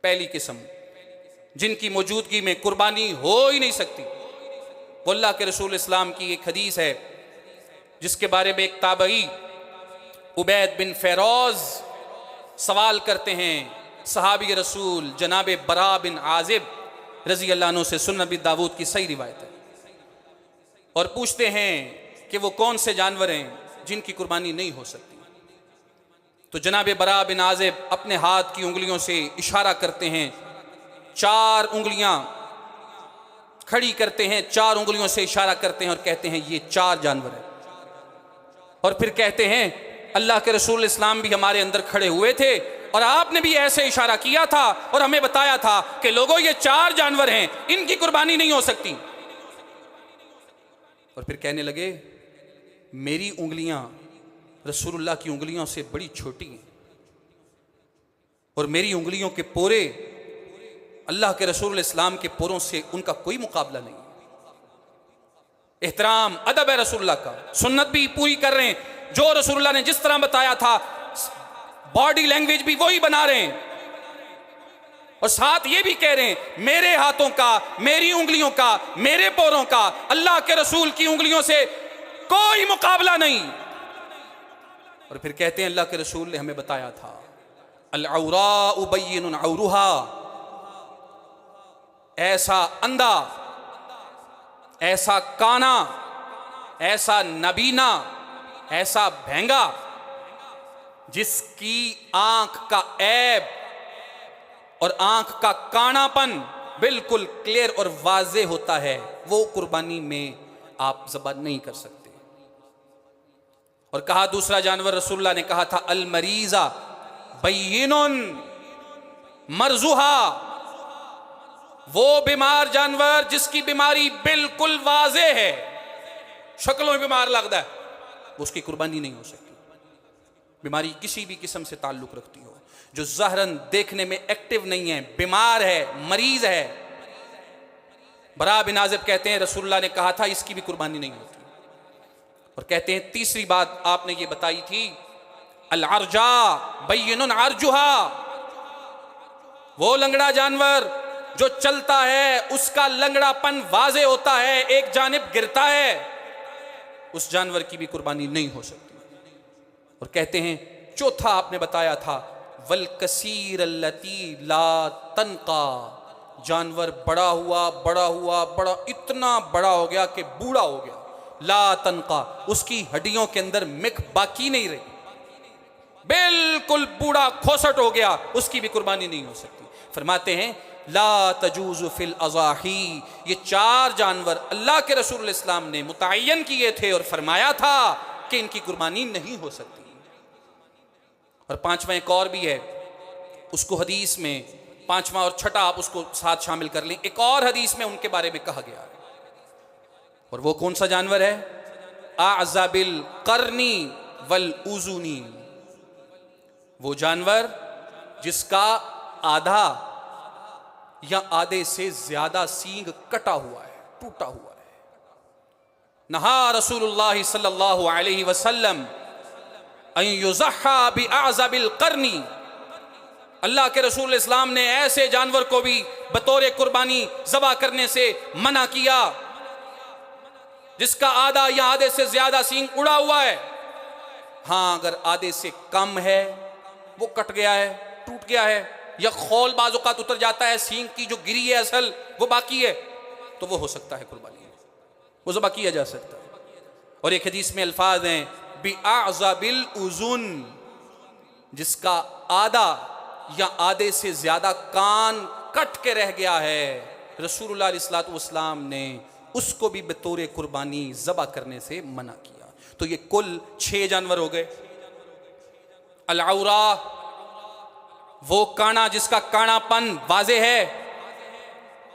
पहली किस्म जिनकी मौजूदगी में कुर्बानी हो ही नहीं सकती, वो अल्लाह के रसूल इस्लाम की एक हदीस है जिसके बारे में एक ताबई उबैद बिन फैरोज सवाल करते हैं सहाबी रसूल जनाब बरा बिन आजिब रजी अल्लाह अन्हु से। सुनन नबी दाऊद की सही रिवायत है। और पूछते हैं कि वो कौन से जानवर हैं जिनकी कुर्बानी नहीं हो सकती। तो जनाब बरा बिन आजिब अपने हाथ की उंगलियों से इशारा करते हैं, 4 उंगलियां खड़ी करते हैं, 4 उंगलियों से इशारा करते हैं और कहते हैं ये 4 जानवर हैं। और फिर कहते हैं अल्लाह के रसूल इस्लाम भी हमारे अंदर खड़े हुए थे और आपने भी ऐसे इशारा किया था और हमें बताया था कि लोगों ये 4 जानवर हैं, इनकी कुर्बानी नहीं हो सकती। और फिर कहने लगे मेरी उंगलियां रसूलुल्लाह की उंगलियों से बड़ी छोटी हैं और मेरी उंगलियों के पोरे अल्लाह के रसूल इस्लाम के पोरों से उनका कोई मुकाबला नहीं। एहतराम अदब है रसूलुल्लाह का, सुन्नत भी पूरी कर रहे हैं, जो रसूलुल्लाह ने जिस तरह बताया था बॉडी लैंग्वेज भी वही बना रहे हैं और साथ ये भी कह रहे हैं मेरे हाथों का, मेरी उंगलियों का, मेरे पोरों का अल्लाह के रसूल की उंगलियों से कोई मुकाबला नहीं। और फिर कहते हैं अल्लाह के रसूल ने हमें बताया था अल औरा उबय्यिनुन औरुहा, ऐसा अंधा, ऐसा काना, ऐसा नबीना, ऐसा भेंगा जिसकी आंख का ऐब और आंख का कानापन बिल्कुल क्लियर और वाज़े होता है, वो कुर्बानी में आप ज़बह नहीं कर सकते। और कहा दूसरा जानवर रसूलुल्लाह ने कहा था अल मरीज़ा बय्यिनुन मरजुहा, वो बीमार जानवर जिसकी बीमारी बिल्कुल वाज़े है, शक्लों में बीमार लगता है, उसकी कुर्बानी नहीं हो सकती। बीमारी किसी भी किस्म से ताल्लुक रखती हो, जो ज़ाहिरन देखने में एक्टिव नहीं है, बीमार है, मरीज है। बरा बिन आजिब कहते हैं रसूलुल्लाह ने कहा था इसकी भी कुर्बानी नहीं होती। और कहते हैं तीसरी बात आपने ये बताई थी अल अर्जा बय्यिनुन अर्जुहा, वो लंगड़ा जानवर जो चलता है उसका लंगड़ापन वाज़े होता है, एक जानिब गिरता है, उस जानवर की भी कुर्बानी नहीं हो सकती। और कहते हैं चौथा आपने बताया था वल कसीर अल्लती ला तनका, जानवर बड़ा हुआ बड़ा हुआ बड़ा, इतना बड़ा हो गया कि बूढ़ा हो गया, ला तनका, उसकी हड्डियों के अंदर मिख बाकी नहीं रही, बिल्कुल बूढ़ा खोसट हो गया, उसकी भी कुर्बानी नहीं हो सकती। फरमाते हैं ला तजूज़ु फिल अज़ाही, ये 4 जानवर अल्लाह के रसूल इस्लाम ने मुतय्यन किए थे और फरमाया था कि इनकी कुर्बानी नहीं हो सकती। और 5वां एक और भी है, उसको हदीस में 5वां और 6ठा आप उसको साथ शामिल कर लें, एक और हदीस में उनके बारे में कहा गया है। और वो कौन सा जानवर है? आज़ाबिल करनी वल उज़ुनी, वो जानवर जिसका आधा या आधे से ज्यादा सींग कटा हुआ है, टूटा हुआ है। नहा रसूलुल्लाह सल्लल्लाहु अलैहि वसल्लम अन युज़हा बिअज़बिल करनी, अल्लाह के रसूल इस्लाम ने ऐसे जानवर को भी बतौर कुर्बानी ज़बह करने से मना किया जिसका आधा या आधे से ज्यादा सींग उड़ा हुआ है। हाँ, अगर आधे से कम है, वो कट गया है, टूट गया है, या खौल बाज़-औक़ात उतर जाता है, सींग की जो गिरी है असल वो बाकी है, तो वो हो सकता है कुर्बानी, वो ज़बह किया जा सकता है। और एक हदीस में अल्फाज हैं बिअज़बिल उज़ुन, जिसका आधा या आधे से ज्यादा कान कट के रह गया है, रसूलुल्लाह सल्लल्लाहु अलैहि वसल्लम ने उसको भी बतौर कुर्बानी ज़बह करने से मना किया। तो ये कुल 6 जानवर हो गए। अल औरा, वो काना जिसका कानापन वाज़े है,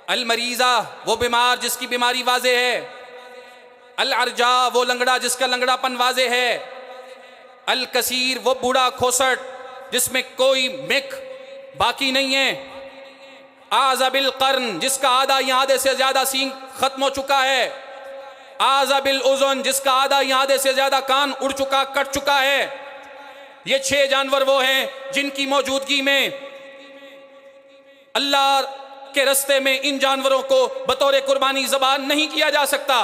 अल मरीज़ा, वो बीमार जिसकी बीमारी वाज़े है, अल अर्जा, वो लंगड़ा जिसका लंगड़ापन वाज़े है, अल कसीर, वो बूढ़ा खोसट जिसमें कोई मिख बाकी नहीं है, आज़बिल कर्न, जिसका आधा या आधे से ज्यादा सींग खत्म हो चुका है, आज़बिल उज़ुन, जिसका आधा या आधे से ज्यादा कान उड़ चुका, कट चुका है। ये 6 जानवर वो हैं जिनकी मौजूदगी में अल्लाह के रास्ते में इन जानवरों को बतौर कुर्बानी ज़बान नहीं किया जा सकता।